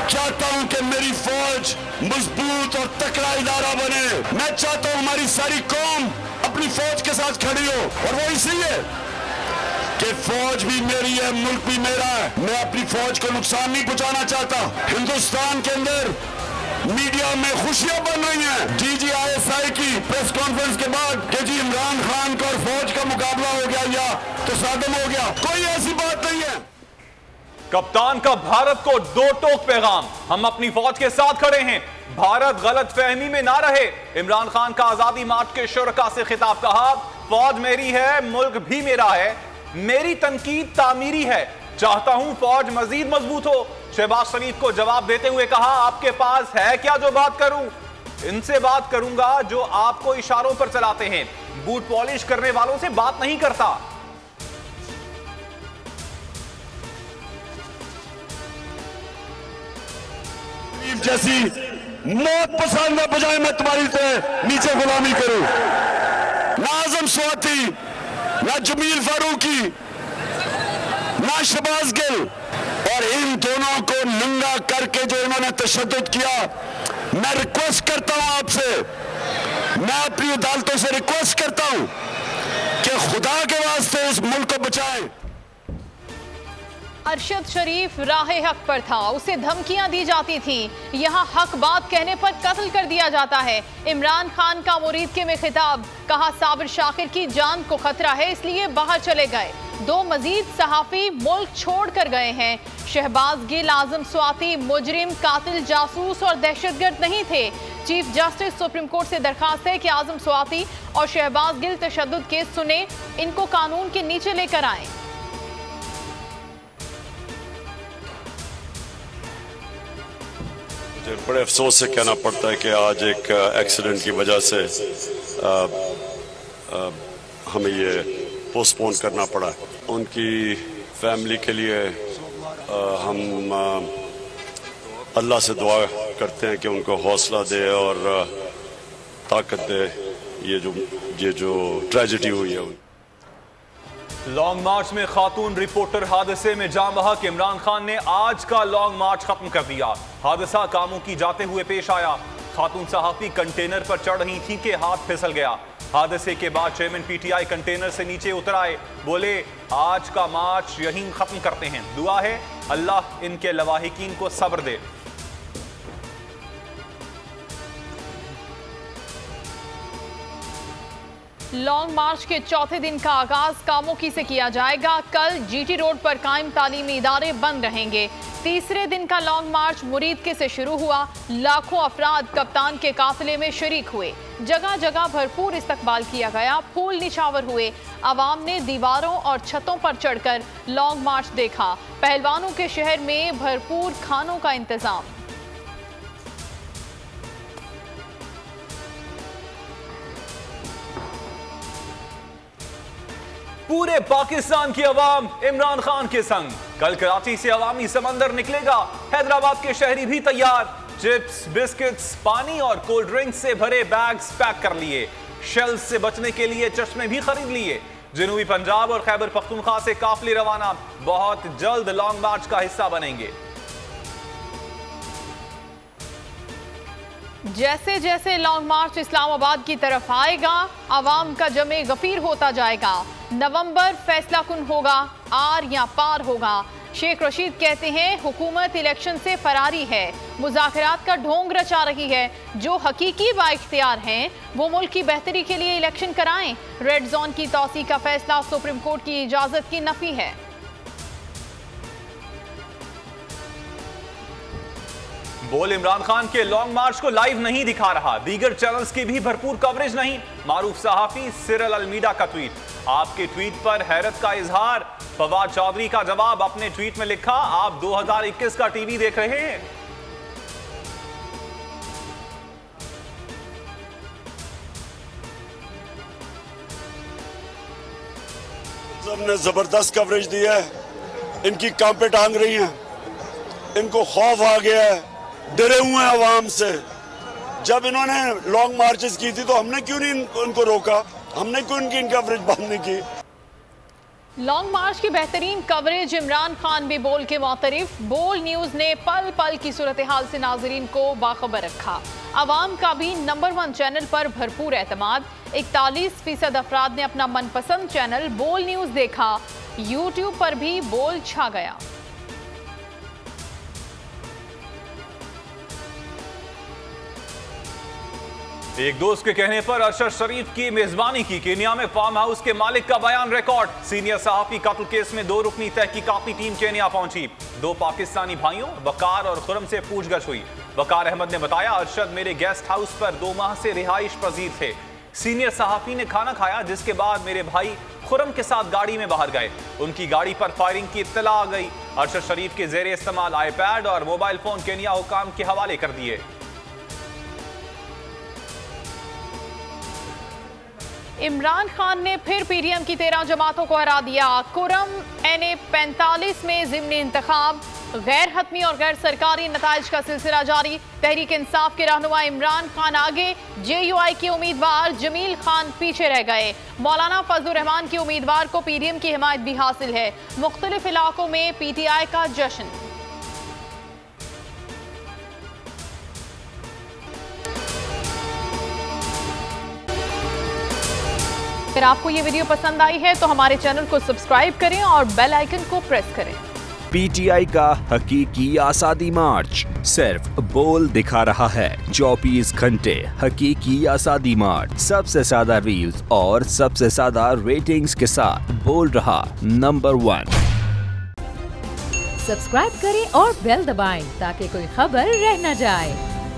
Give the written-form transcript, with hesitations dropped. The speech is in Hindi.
चाहता हूं कि मेरी फौज मजबूत और तकड़ा इदारा बने। मैं चाहता हूं हमारी सारी कौम अपनी फौज के साथ खड़ी हो, और वो इसलिए है कि फौज भी मेरी है, मुल्क भी मेरा है। मैं अपनी फौज को नुकसान नहीं पहुंचाना चाहता। हिंदुस्तान के अंदर मीडिया में खुशियां बन रही हैं DGISI की प्रेस कॉन्फ्रेंस के बाद कि जी इमरान खान का और फौज का मुकाबला हो गया या तसादम हो गया। कोई ऐसी बात नहीं है। कप्तान का भारत को दो टोक पैगाम, हम अपनी फौज के साथ खड़े हैं, भारत गलत फहमी में ना रहे। इमरान खान का आजादी मार्च के शुरका से खिताब, कहा फौज मेरी है, मुल्क भी मेरा है, मेरी तनकीद तामीरी है, चाहता हूं फौज मजीद मजबूत हो। शहबाज शरीफ को जवाब देते हुए कहा आपके पास है क्या जो बात करूं, इनसे बात करूंगा जो आपको इशारों पर चलाते हैं, बूट पॉलिश करने वालों से बात नहीं करता। जैसी मौत पसंद है बजाय मैं तुम्हारी तरह नीचे गुलामी करूं। ना आजम स्वाति, ना जमील फारूकी, ना शहबाज गिल, और इन दोनों को नंगा करके जो इन्होंने तशद्दुद किया, मैं रिक्वेस्ट करता हूं आपसे, मैं अपनी अदालतों से रिक्वेस्ट करता हूं कि खुदा के वास्ते इस मुल्क को बचाएं। अरशद शरीफ राह हक पर था, उसे धमकियां दी जाती थीं, यहाँ हक बात कहने पर कत्ल कर दिया जाता है। इमरान खान का मुरीद में खिताब, कहा साबिर शाकिर की जान को खतरा है इसलिए बाहर चले गए। दो मजीद सहाफी मुल्क छोड़ कर गए हैं। शहबाज गिल, आजम स्वाति मुजरिम, कातिल, जासूस और दहशतगर्द नहीं थे। चीफ जस्टिस सुप्रीम कोर्ट से दरखास्त है कि आजम स्वाति और शहबाज गिल तशद्दुद केस सुने, इनको कानून के नीचे लेकर आए। बड़े अफसोस से कहना पड़ता है कि आज एक एक्सीडेंट की वजह से हमें ये पोस्टपोन करना पड़ा। उनकी फैमिली के लिए हम अल्लाह से दुआ करते हैं कि उनको हौसला दे और ताकत दे। ये जो ट्रेजेडी हुई है। लॉन्ग मार्च में खातून रिपोर्टर हादसे में जान बहक, इमरान खान ने आज का लॉन्ग मार्च खत्म कर दिया। हादसा कामों की जाते हुए पेश आया। खातून सहाफी कंटेनर पर चढ़ रही थी कि हाथ फिसल गया। हादसे के बाद चेयरमैन PTI कंटेनर से नीचे उतर आए, बोले आज का मार्च यहीं खत्म करते हैं, दुआ है अल्लाह इनके लवाहिकीन को सब्र दे। लॉन्ग मार्च के चौथे दिन का आगाज कामोकी से किया जाएगा। कल GT रोड पर कायम तालीमी इदारे बंद रहेंगे। तीसरे दिन का लॉन्ग मार्च मुरीदके से शुरू हुआ। लाखों अफराद कप्तान के काफिले में शरीक हुए। जगह जगह भरपूर इस्तकबाल किया गया, फूल निछावर हुए। आवाम ने दीवारों और छतों पर चढ़कर लॉन्ग मार्च देखा। पहलवानों के शहर में भरपूर खानों का इंतजाम। पूरे पाकिस्तान की अवाम इमरान खान के संग। कल कराची से अवामी समंदर निकलेगा। हैदराबाद के शहरी भी तैयार। चिप्स, बिस्किट्स, पानी और कोल्ड ड्रिंक्स से भरे बैग्स पैक कर लिए। शेल्स से बचने के लिए चश्मे भी खरीद लिए। जनूबी पंजाब और खैबर पख्तूनख्वा से काफिले रवाना, बहुत जल्द लॉन्ग मार्च का हिस्सा बनेंगे। जैसे जैसे लॉन्ग मार्च इस्लामाबाद की तरफ आएगा, आवाम का जमे गफीर होता जाएगा। नवंबर फैसला कुन होगा, आर या पार होगा। शेख रशीद कहते हैं हुकूमत इलेक्शन से फरारी है, मुज़ाकरात का ढोंग रचा रही है। जो हकीकी बाइख्तियार हैं वो मुल्क की बेहतरी के लिए इलेक्शन कराएं। रेड जोन की तौसी का फैसला सुप्रीम कोर्ट की इजाजत की नफी है। बोल इमरान खान के लॉन्ग मार्च को लाइव नहीं दिखा रहा, दीगर चैनल्स की भी भरपूर कवरेज नहीं। मारूफ सहाफी सिरल अलमीडा का ट्वीट, आपके ट्वीट पर हैरत का इजहार। फवाद चौधरी का जवाब, अपने ट्वीट में लिखा आप 2021 का टीवी देख रहे हैं। सबने जबरदस्त कवरेज दी है, इनकी काम पे टांग रही हैं, इनको खौफ आ गया है, डरे हुए हैं आवाम से। जब इन्होंने लॉन्ग मार्चेस की थी तो हमने क्यों नहीं उनको रोका, हमने क्यों इनकी कवरेज बंद नहीं की। लॉन्ग मार्च की बेहतरीन कवरेज इमरान खान भी बोल के मोतरिफ। बोल न्यूज ने पल पल की सूरत हाल से नाजरीन को बाखबर रखा। आवाम का भी नंबर 1 चैनल पर भरपूर एतमाद। 41% अफराद ने अपना मनपसंद चैनल बोल न्यूज देखा। यूट्यूब पर भी बोल छा गया। एक दोस्त के कहने पर अरशद शरीफ की मेजबानी की केन्या में फार्म हाउस के मालिक का बयान रिकॉर्ड। सीनियर सहाफी कत्ल केस में 2 रुकनी तहकीकाती टीम केन्या पहुंची। 2 पाकिस्तानी भाइयों वकार और खुरम से पूछगछ हुई। वकार अहमद ने बताया, अरशद मेरे गेस्ट हाउस पर 2 माह से रिहाइश पजीर थे। सीनियर सहाफी ने खाना खाया, जिसके बाद मेरे भाई खुरम के साथ गाड़ी में बाहर गए। उनकी गाड़ी पर फायरिंग की इत्तला आ गई। अरशद शरीफ के जेर इस्तेमाल आईपैड और मोबाइल फोन केन्या हुकाम के हवाले कर दिए। इमरान खान ने फिर पीडीएम की 13 जमातों को हरा दिया। कुरम NA 45 में ज़िम्नी इंतखाब। गैर हतमी और गैर सरकारी नताइज का सिलसिला जारी। तहरीक इंसाफ के रहनुमा इमरान खान आगे, JUI के उम्मीदवार जमील खान पीछे रह गए। मौलाना फजलुर रहमान के उम्मीदवार को पीडीएम की हिमायत भी हासिल है। मुख्तलिफ इलाकों में PTI का जश्न। अगर आपको ये वीडियो पसंद आई है तो हमारे चैनल को सब्सक्राइब करें और बेल आइकन को प्रेस करें। PTI का हकीकी आज़ादी मार्च सिर्फ बोल दिखा रहा है। 24 घंटे हकीकी आज़ादी मार्च, सबसे ज्यादा रील्स और सबसे ज्यादा रेटिंग्स के साथ बोल रहा नंबर 1। सब्सक्राइब करें और बेल दबाएं ताकि कोई खबर रह न जाए।